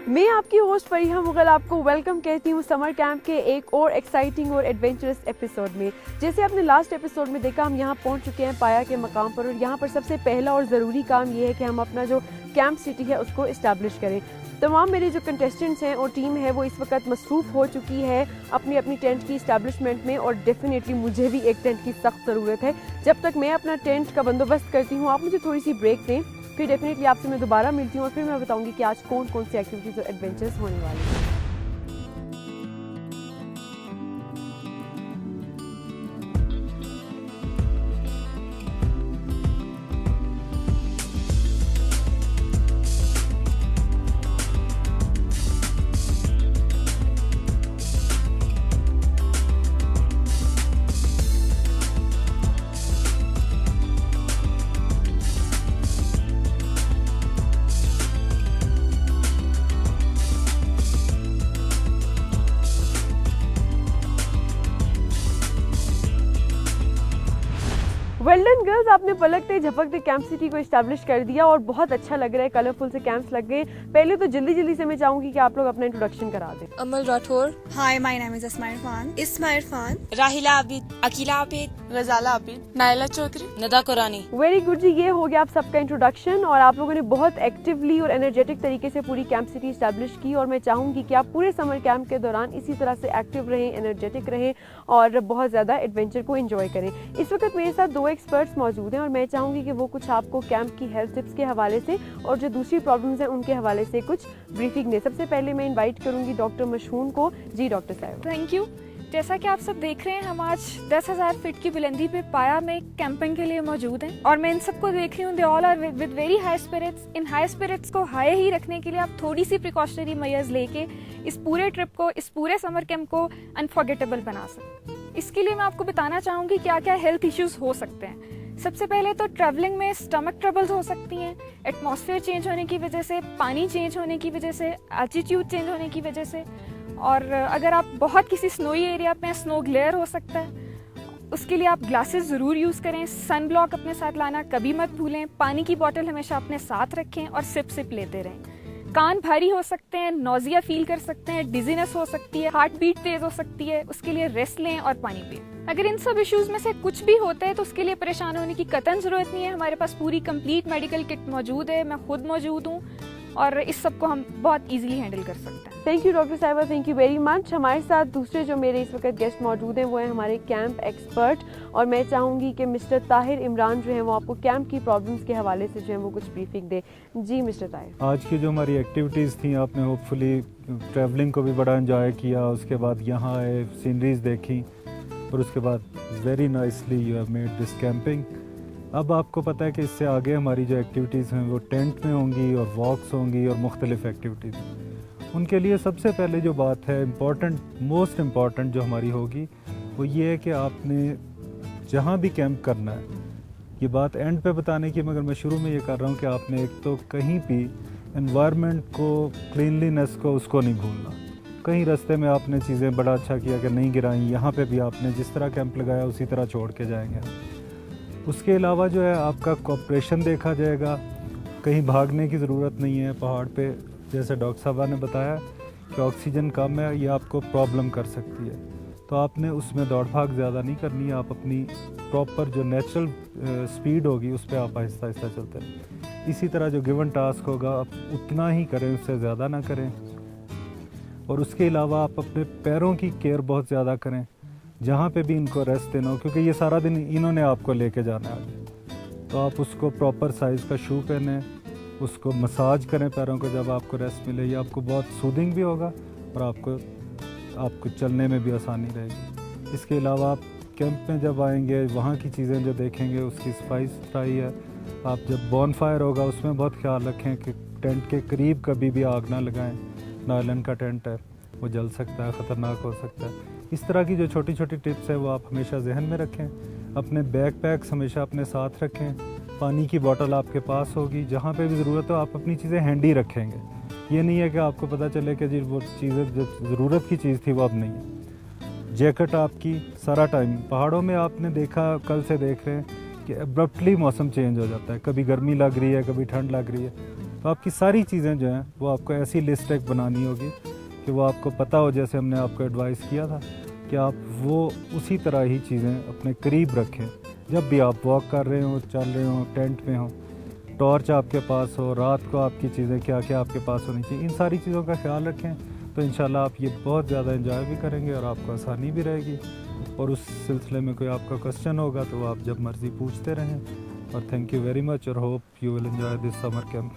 मैं आपकी होस्ट फरीहा मुगल आपको वेलकम कहती हूँ समर कैंप के एक और एक्साइटिंग और एडवेंचरस एपिसोड में। जैसे आपने लास्ट एपिसोड में देखा, हम यहाँ पहुँच चुके हैं पाया के मकाम पर, और यहाँ पर सबसे पहला और ज़रूरी काम ये है कि हम अपना जो कैंप सिटी है उसको इस्टेब्लिश करें। तमाम मेरे जो कंटेस्टेंट्स हैं और टीम है वो इस वक्त मसरूफ़ हो चुकी है अपनी अपनी टेंट की इस्टेब्लिशमेंट में, और डेफिनेटली मुझे भी एक टेंट की सख्त ज़रूरत है। जब तक मैं अपना टेंट का बंदोबस्त करती हूँ, आप मुझे थोड़ी सी ब्रेक दें, फिर डेफिनेटली आपसे मैं दोबारा मिलती हूँ और फिर मैं बताऊंगी कि आज कौन कौन सी एक्टिविटीज़ और एडवेंचर्स होने वाले हैं। वेल डन गर्ल्स, आपने पलकते झपकते कैंप सिटी को इस्टेब्लिश कर दिया और बहुत अच्छा लग रहा है। कलरफुल से कैंप्स लग गए। पहले तो जल्दी जल्दी से मैं चाहूंगी कि आप लोग अपना इंट्रोडक्शन करा दें। अमल Rathore. Hi, my name is Ismail Khan. Ismail Khan. राहिला आबिद, अकीला आबिद, गजाला आबिद, नायला चौधरी, नदा कुरानी। वेरी गुड जी, ये हो गया आप सबका इंट्रोडक्शन और आप लोगों ने बहुत एक्टिवली और एनर्जेटिक तरीके से पूरी कैंप सिटी इस्टेब्लिश की। और मैं चाहूंगी कि आप पूरे समर कैंप के दौरान इसी तरह से एक्टिव रहें, एनर्जेटिक रहें और बहुत ज़्यादा एडवेंचर को एंजॉय करें। इस वक्त मेरे साथ दो एक्सपर्ट्स मौजूद हैं और मैं चाहूंगी कि वो कुछ आपको कैंप की हेल्थ टिप्स के हवाले से और जो दूसरी प्रॉब्लम्स हैं उनके हवाले से कुछ ब्रीफिंग दें। सबसे पहले मैं इनवाइट करूंगी डॉक्टर मशहून को। जी डॉक्टर साहब। Thank you. जैसा कि आप सब देख रहे हैं, हम आज 10,000 फीट की बुलंदी पे पाया में कैंपिंग के लिए मौजूद हैं और मैं इन सबको देख रही हूँ, they all are with very high spirits. In high spirits को हाई ही रखने के लिए आप थोड़ी सी प्रिकॉशनरी मेजर्स लेके इस पूरे ट्रिप को, इस पूरे समर कैंप को अनफॉरगेटेबल बना सकते। इसके लिए मैं आपको बताना चाहूँगी क्या क्या हेल्थ इश्यूज हो सकते हैं। सबसे पहले तो ट्रैवलिंग में स्टमक ट्रबल्स हो सकती हैं, एटमॉस्फेयर चेंज होने की वजह से, पानी चेंज होने की वजह से, एल्टीट्यूड चेंज होने की वजह से, और अगर आप बहुत किसी स्नोई एरिया में, स्नो ग्लेयर हो सकता है। उसके लिए आप ग्लासेस ज़रूर यूज़ करें। सन ब्लॉक अपने साथ लाना कभी मत भूलें। पानी की बोतल हमेशा अपने साथ रखें और सिप लेते रहें। कान भारी हो सकते हैं, नोजिया फील कर सकते हैं, डिजीनेस हो सकती है, हार्ट बीट तेज हो सकती है। उसके लिए रेस्ट लें और पानी पिएं। अगर इन सब इश्यूज में से कुछ भी होता है तो उसके लिए परेशान होने की कतई जरूरत नहीं है। हमारे पास पूरी कंप्लीट मेडिकल किट मौजूद है, मैं खुद मौजूद हूँ और इस सब को हम बहुत इजीली हैंडल कर सकते हैं। थैंक यू डॉक्टर साहिबा, थैंक यू वेरी मच। हमारे साथ दूसरे जो मेरे इस वक्त गेस्ट मौजूद हैं वो है हमारे कैंप एक्सपर्ट, और मैं चाहूँगी कि मिस्टर ताहिर इमरान जो है वो आपको कैंप की प्रॉब्लम्स के हवाले से जो है वो कुछ ब्रीफिंग दे। जी मिस्टर ताहिर। आज की जो हमारी एक्टिविटीज़ थी, आपने होपफुली ट्रैवलिंग को भी बड़ा एंजॉय किया, उसके बाद यहाँ आए, सीनरीज देखी और उसके बाद very nicely you have made this camping. अब आपको पता है कि इससे आगे हमारी जो एक्टिविटीज़ हैं वो टेंट में होंगी और वॉक्स होंगी और मुख्तलिफ़ एक्टिविटीज़। उनके लिए सबसे पहले जो बात है इम्पॉर्टेंट, मोस्ट इम्पॉर्टेंट जो हमारी होगी वो ये है कि आपने जहाँ भी कैंप करना है, ये बात एंड पे बताने की, मगर मैं शुरू में ये कर रहा हूँ कि आपने एक तो कहीं भी एनवायरनमेंट को, क्लीनलीनेस को, उसको नहीं भूलना। कहीं रास्ते में आपने चीज़ें बड़ा अच्छा किया कि नहीं गिराई, यहाँ पे भी आपने जिस तरह कैंप लगाया उसी तरह छोड़ के जाएंगे। उसके अलावा जो है आपका कोऑपरेशन देखा जाएगा। कहीं भागने की ज़रूरत नहीं है। पहाड़ पे जैसे डॉक्टर साहबा ने बताया कि ऑक्सीजन कम है, ये आपको प्रॉब्लम कर सकती है, तो आपने उसमें दौड़ भाग ज़्यादा नहीं करनी है। आप अपनी प्रॉपर जो नेचुरल स्पीड होगी उस पर आप आहिस्ता आहिस्ता चलते हैं। इसी तरह जो गिवन टास्क होगा आप उतना ही करें, उससे ज़्यादा ना करें। और उसके अलावा आप अपने पैरों की केयर बहुत ज़्यादा करें, जहाँ पे भी इनको रेस्ट देना हो, क्योंकि ये सारा दिन इन्होंने आपको लेके जाना है आगे। तो आप उसको प्रॉपर साइज़ का शू पहने, उसको मसाज करें पैरों को जब आपको रेस्ट मिले। ये आपको बहुत सूदिंग भी होगा और आपको चलने में भी आसानी रहेगी। इसके अलावा आप कैंप में जब आएंगे, वहाँ की चीज़ें जो देखेंगे उसकी सफाई सुथराई है। आप जब बॉन फायर होगा उसमें बहुत ख्याल रखें कि टेंट के करीब कभी भी आग ना लगाएं। नायलन का टेंट है, वो जल सकता है, ख़तरनाक हो सकता है। इस तरह की जो छोटी छोटी टिप्स है वो आप हमेशा जहन में रखें। अपने बैग पैक्स हमेशा अपने साथ रखें। पानी की बोतल आपके पास होगी, जहाँ पे भी ज़रूरत हो आप अपनी चीज़ें हैंडी रखेंगे। ये नहीं है कि आपको पता चले कि जी वो चीज़ें जो ज़रूरत की चीज़ थी वो अब नहीं है। जैकेट आपकी सारा टाइम, पहाड़ों में आपने देखा, कल से देख रहे हैं कि अब्रप्टली मौसम चेंज हो जाता है, कभी गर्मी लग रही है, कभी ठंड लग रही है, तो आपकी सारी चीज़ें जो हैं वो आपको ऐसी लिस्ट एक बनानी होगी कि वो आपको पता हो, जैसे हमने आपको एडवाइस किया था कि आप वो उसी तरह ही चीज़ें अपने करीब रखें। जब भी आप वॉक कर रहे हो, चल रहे हो, टेंट में हो, टॉर्च आपके पास हो, रात को आपकी चीज़ें क्या क्या आपके पास होनी चाहिए, इन सारी चीज़ों का ख्याल रखें। तो इंशाल्लाह आप ये बहुत ज़्यादा एंजॉय भी करेंगे और आपको आसानी भी रहेगी। और उस सिलसिले में कोई आपका क्वेश्चन होगा तो वो आप जब मर्ज़ी पूछते रहें। और थैंक यू वेरी मच और hope you will enjoy this summer camp.